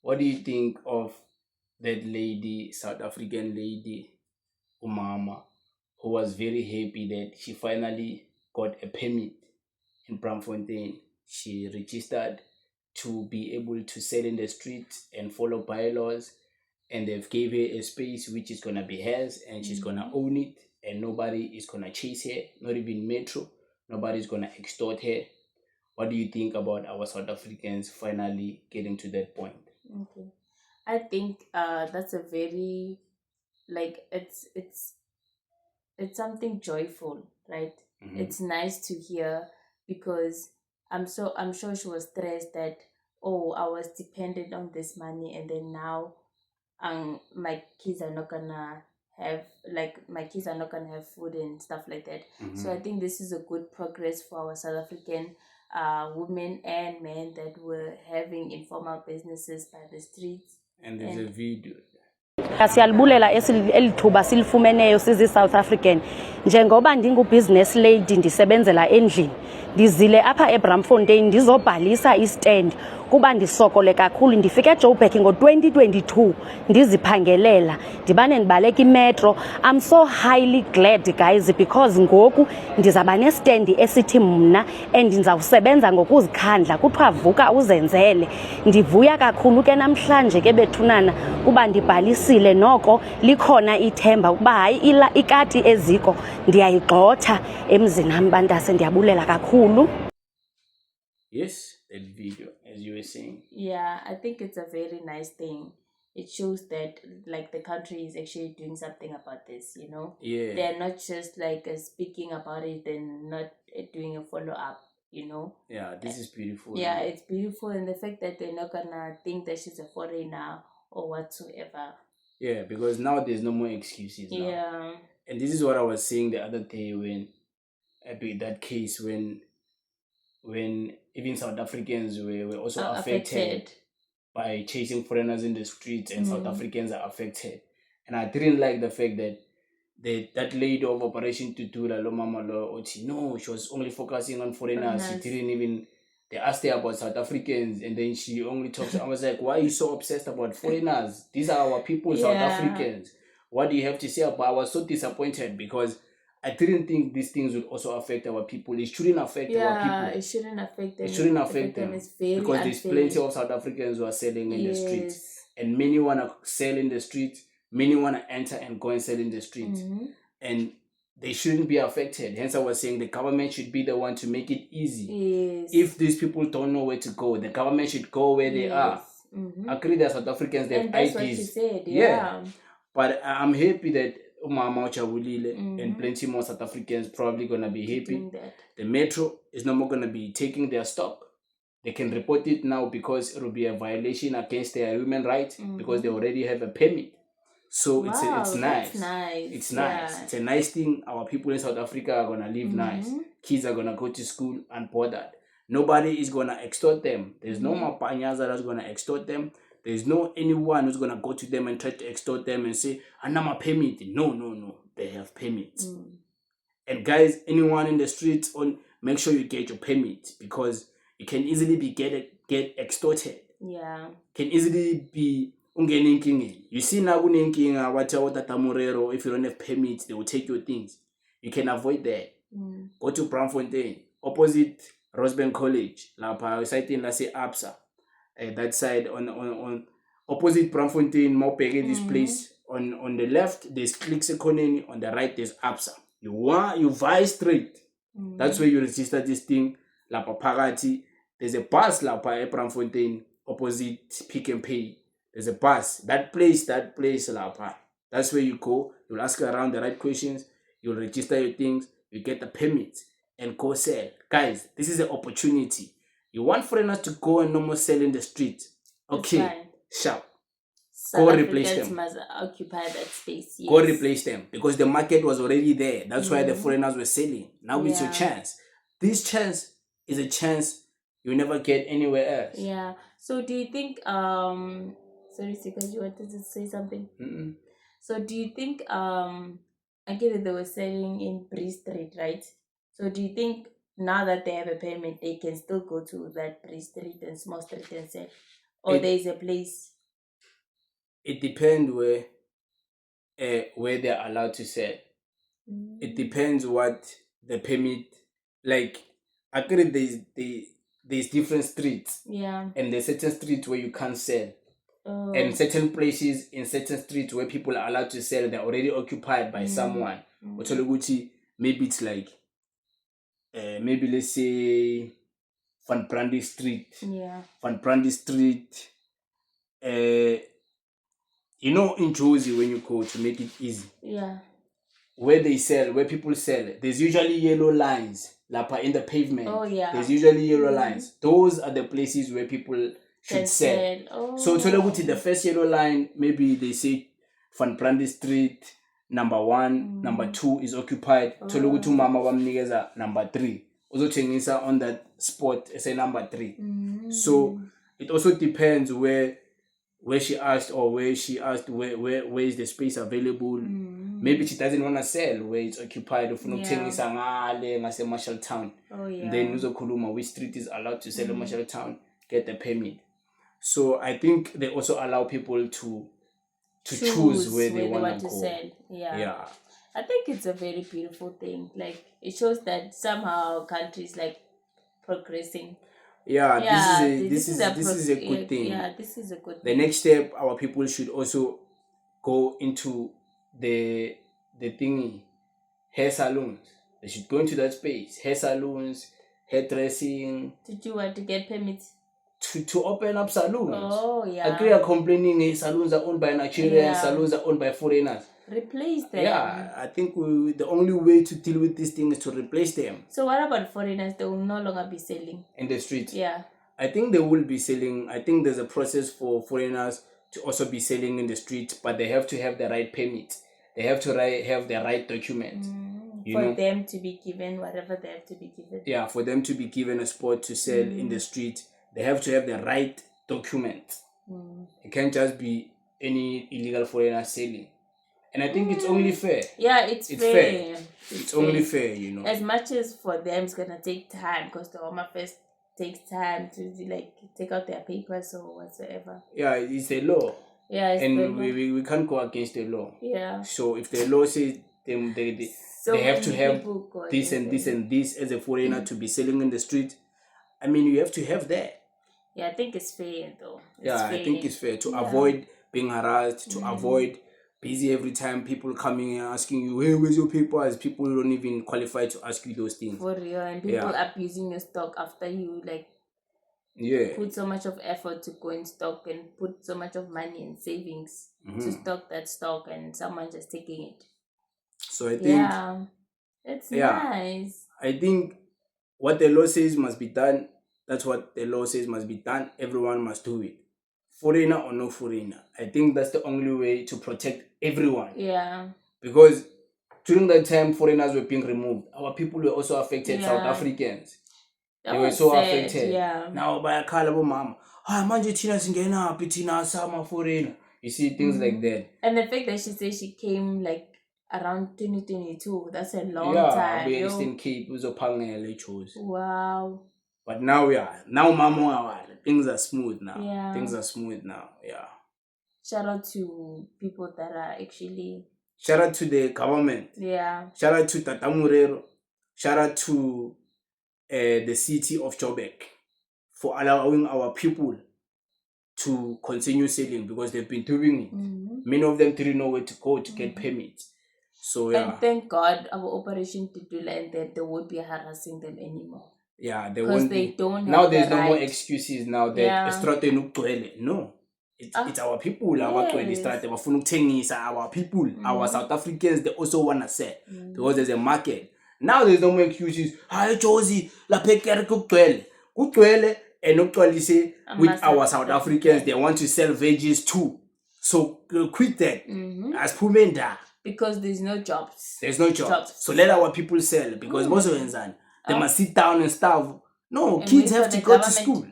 What do you think of that lady, South African lady, Umama, who was very happy that she finally got a permit in Braamfontein? She registered to be able to sell in the streets and follow bylaws, and they've gave her a space which is gonna be hers, and she's gonna Mm-hmm. own it, and nobody is gonna chase her, not even Metro. Nobody's gonna extort her. What do you think about our South Africans finally getting to that point? Okay. I think that's a very, like, it's something joyful, right? Hmm. It's nice to hear, because I'm sure she was stressed that, oh, I was dependent on this money, and then now my kids are not gonna have, like, my kids are not gonna have food and stuff like that. So I Hmm. think this is a good progress for our South African women and men that were having informal businesses by the streets. And there's a And video. Siyalibulela eli thuba silifumeneyo sizi-South African. Njengoba ndingu-business lady ndisebenzela endlini, ndizile apha eBraamfontein ndizobhalisa istand kuba ndisokole kakhulu. Ndifike eJoburg ngo-2022 ndiziphangelela, ndibane ndibaleka imetro. I'm so highly glad, guys, because ngoku ndizaba nestand esithi mna and ndizawusebenza ngokuzikhandla. Kuthiwa vuka uzenzele. Ndivuya kakhulu ke namhlanje ke bethunana kuba ndibhalisile, noko likhona ithemba ukuba hayi ikati eziko ndiyayigxotha emzini am bantase. Ndiyabulela kakhulu. Yes, that video, as you were saying. yeah, I think it's a very nice thing. It shows that, like, the country is actually doing something about this, you know. Yeah, They're not just like speaking about it and not doing a follow up, you know. yeah, this is beautiful. Yeah, it's beautiful, and the fact that they're not gonna think that she's a foreigner or whatsoever. Yeah, because now there's no more excuses now. Yeah. And this is what I was saying the other day when that case when even South Africans were also affected by chasing foreigners in the streets, and South Africans are affected. And I didn't like the fact that that lady of Operation Tutula, Lomama Lo Oti, no, she was only focusing on foreigners. She Foreigners. didn't even, they asked her about South Africans, and then she only talks. I was like, why are you so obsessed about foreigners? These are our people, South Yeah. Africans. What do you have to say about? I was so disappointed because I didn't think these things would also affect our people. It shouldn't affect our Yeah, people. it shouldn't affect them. It shouldn't affect them It's very because there's unfair. plenty of South Africans who are selling in the streets, Yes. and many want to sell in the streets. Many want to enter and go and sell in the streets, and they shouldn't be affected. Hence, I was saying the government should be the one to make it easy. Yes. If these people don't know where to go, the government should go where they are. Agree that South Africans, they have And that's IDs. what she said. Yeah. But I'm happy that Umama Chabulile and plenty more South Africans probably gonna be happy. Doing that. The metro is no more gonna be taking their stock. They can report it now because it will be a violation against their human rights because they already have a permit. So Wow, it's that's nice. nice. It's nice. Yeah. It's a nice thing. Our people in South Africa are gonna live nice. Kids are gonna go to school unbothered. Nobody is gonna extort them. There's no more panyaza that's gonna extort them. There's no anyone who's gonna go to them and try to extort them and say, "Anama permit." No. They have permits. And guys, anyone in the streets, make sure you get your permit because you can easily be get extorted. Yeah. Can easily be ungeninkingi. You see now kunenkinga watata Morero, if you don't have permits, they will take your things. You can avoid that. Go to Braamfontein, opposite Rosebank College, lapha site in say ABSA. That side on opposite Braamfontein, more this place. On the left, there's Clicks Economy, on the right, there's ABSA. You vice straight. That's where you register this thing. Lapa Parati. There's a bus lapa Braamfontein, opposite Pick and Pay. There's a bus. That place lapa. That's where you go. You'll ask around the right questions. You'll register your things. You get the permits and go sell. Guys, this is an opportunity. You want foreigners to go and no more sell in the street. Okay, sharp. Go South replace Africans them. must occupy that space. Yes. Go replace them because the market was already there. That's why the foreigners were selling. Now it's your chance. This chance is a chance you never get anywhere else. Yeah. So do you think sorry, because you wanted to say something? So do you think I get that they were selling in Bree Street, right? So do you think now that they have a permit they can still go to that Bree Street and Small Street and sell? Or there is a place? it depends where they're allowed to sell. It depends what the permit, like, I agree there's different streets. Yeah. And there's certain streets where you can't sell. Oh. And certain places in certain streets where people are allowed to sell, they're already occupied by someone. Maybe it's like, maybe let's say Van Brandy Street. Yeah. Van Brandy Street. In Josie, when you go to make it easy. Yeah. Where people sell, there's usually yellow lines, like in the pavement. Oh, yeah. There's usually yellow lines. Those are the places where people should sell. Oh. So the first yellow line, maybe they say Van Brandy Street, number 1, number 2 is occupied. Tologuti mama wamnikeza number 3. Also changisa on that spot, say number 3. So it also depends where she asked, or where is the space available. Maybe she doesn't want to sell where it's occupied. Ngase Marshall Town. Oh, yeah. Then uzokhuluma which street is allowed to sell in Marshall Town, get the permit. So I think they also allow people to choose where they want to sell. Yeah. I think it's a very beautiful thing. Like, it shows that somehow countries like progressing. This is a good thing. Yeah, this is a good thing. The next step, our people should also go into the thingy, hair salons. They should go into that space. Hair salons, hairdressing. To do what? To get permits? To open up salons. Oh, yeah. I agree, are complaining salons are owned by Nigerians, salons are owned by foreigners. Replace them. Yeah, I think the only way to deal with this thing is to replace them. So what about foreigners? They will no longer be selling in the street. Yeah. I think they will be selling. I think there's a process for foreigners to also be selling in the street, but they have to have the right permit. They have to have the right document. For them to be given whatever they have to be given. Yeah, for them to be given a spot to sell in the street, they have to have the right document. It can't just be any illegal foreigner selling. And I think it's only fair. Yeah, it's fair. It's only fair, As much as for them, it's gonna take time, because the Home Affairs takes time to take out their papers or whatsoever. Yeah, it's the law. Yeah, it's and the law. We can't go against the law. Yeah. So if the law says they have to have this and this and this as a foreigner to be selling in the street, I mean, you have to have that. Yeah, I think it's fair though. I think it's fair to avoid being harassed, to avoid busy every time people coming and asking you, hey, where's your papers? People don't even qualify to ask you those things. For real, and people abusing your stock after you put so much of effort to go in stock and put so much of money and savings to stock that stock, and someone just taking it. So I think it's nice. I think what the law says must be done. That's what the law says must be done. Everyone must do it. Foreigner or no foreigner. I think that's the only way to protect everyone. Yeah. Because during that time, foreigners were being removed. Our people were also affected. South Africans. They were so affected. Yeah. Now, by a caliber mama, manje tina singena pitina sama foreigner. You see things like that. And the fact that she said she came around 2022, that's a long time. Yeah, Eastern Cape was a pangele chose. Wow. But now mama, things are smooth now. Yeah. Things are smooth now. Yeah. Shout out to people that are actually. Shout out to the government. Yeah. Shout out to Tata Murero. Shout out to the city of Joburg for allowing our people to continue selling, because they've been doing it. Many of them didn't know where to go to get permits. So and thank God our operation did do and that they won't be harassing them anymore. Yeah, they won't. Because they don't have now there's no more excuses now that no. It's our people, our people, our South Africans, they also want to sell because there's a market. Now there's no more excuses. Hi Josie, la pekere kugcwele. Kugcwele and ukugcwalise with our South Africans, they want to sell veggies too. So quit that. As Pumenda. Because there's no jobs. There's no jobs. So let our people sell, because most of them they must sit down and starve. No, and kids have to go to school.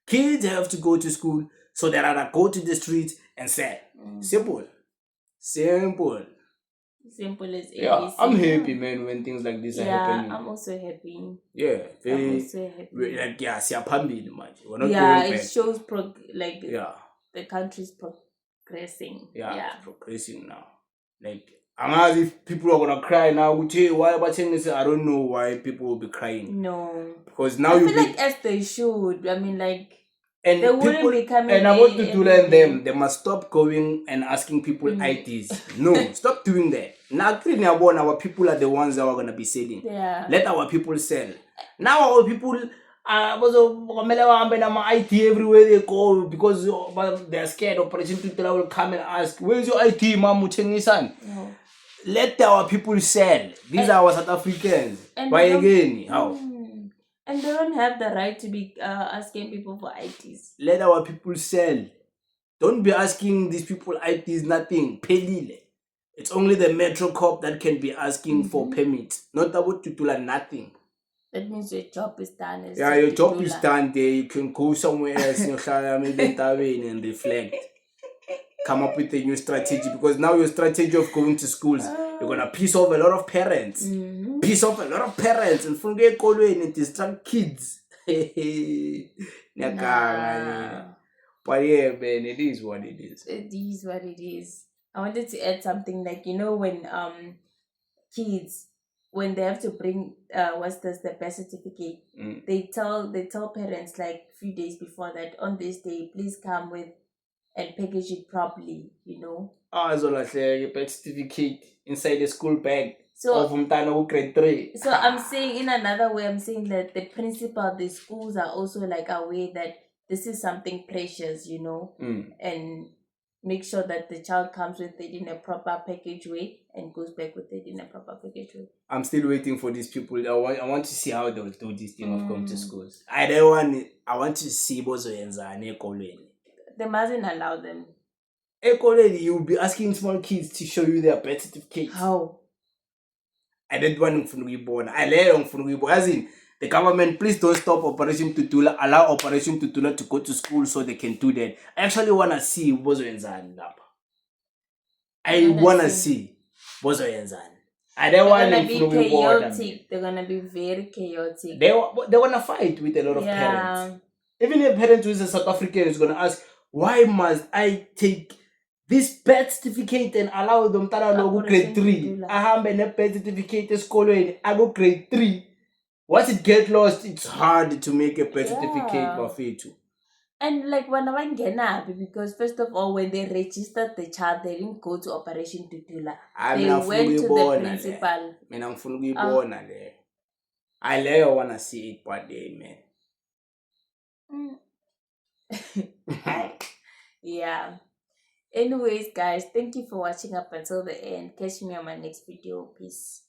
Kids have to go to school, so they rather go to the streets and sell. Simple. Simple as ABC. Yeah, I'm happy, man, when things like this are happening. I'm also happy. Yeah, very. I'm also happy. We're not going back. It shows the country's progressing. Yeah, it's progressing now. Like, if people are gonna cry now, why about this? I don't know why people will be crying. No. Because now I feel like as they should. I mean, like, and they wouldn't people, be coming and I want to every learn day. them. They must stop going and asking people IDs. No, stop doing that. Now, our people are the ones that are gonna be selling. Yeah. Let our people sell. Now our people IT everywhere they go because they're scared. Operation Tutela will come and ask, "Where's your IT, Mamu Chengisan?" No. Let our people sell. These are our South Africans. And Why again? How? And they don't have the right to be asking people for ITs. Let our people sell. Don't be asking these people ITs nothing. Pelile. It's only the Metro Corp that can be asking for permits. Not about Tutula, nothing. That means your job is done. Yeah, your job is done there. You can go somewhere else and reflect. Come up with a new strategy, because now your strategy of going to schools, you're gonna piss off a lot of parents. Piss off a lot of parents and forget calling and distract kids. Nah. But yeah, man, it is what it is. It is what it is. I wanted to add something, like, you know, when kids, when they have to bring the birth certificate, they tell parents like a few days before that, on this day please come with and package it properly, you know. So like a birth certificate inside the school bag. So of grade 3. So I'm saying, in another way, I'm saying that the principal, the schools are also like aware that this is something precious, you know, and make sure that the child comes with it in a proper package way and goes back with it in a proper package way. I'm still waiting for these people. I want to see how they will do this thing of going to schools. I want to see Bozo Yenzane Ekolweni. They mustn't allow them. Ekolweni, you'll be asking small kids to show you their birth certificates. How? I did one born. I lay on Fungibo. As in, the government, please don't stop Operation Tutula. Allow Operation Tutula to go to school so they can do that. I actually want to see Bozo Yenzane. I want to see Bozo Yenzane. They're gonna be chaotic. They're gonna be very chaotic. They're gonna fight with a lot of parents. Even a parent who is a South African is gonna ask, why must I take this birth certificate and allow them to go grade 3? I have a birth certificate school and I go grade 3. Once it get lost, it's hard to make a birth certificate bafethu. And like when I get happy, because first of all, when they registered the child, they didn't go to Operation Tutula. They went to the principal. I wanna see it one day, man. Yeah. Anyways, guys, thank you for watching up until the end. Catch me on my next video. Peace.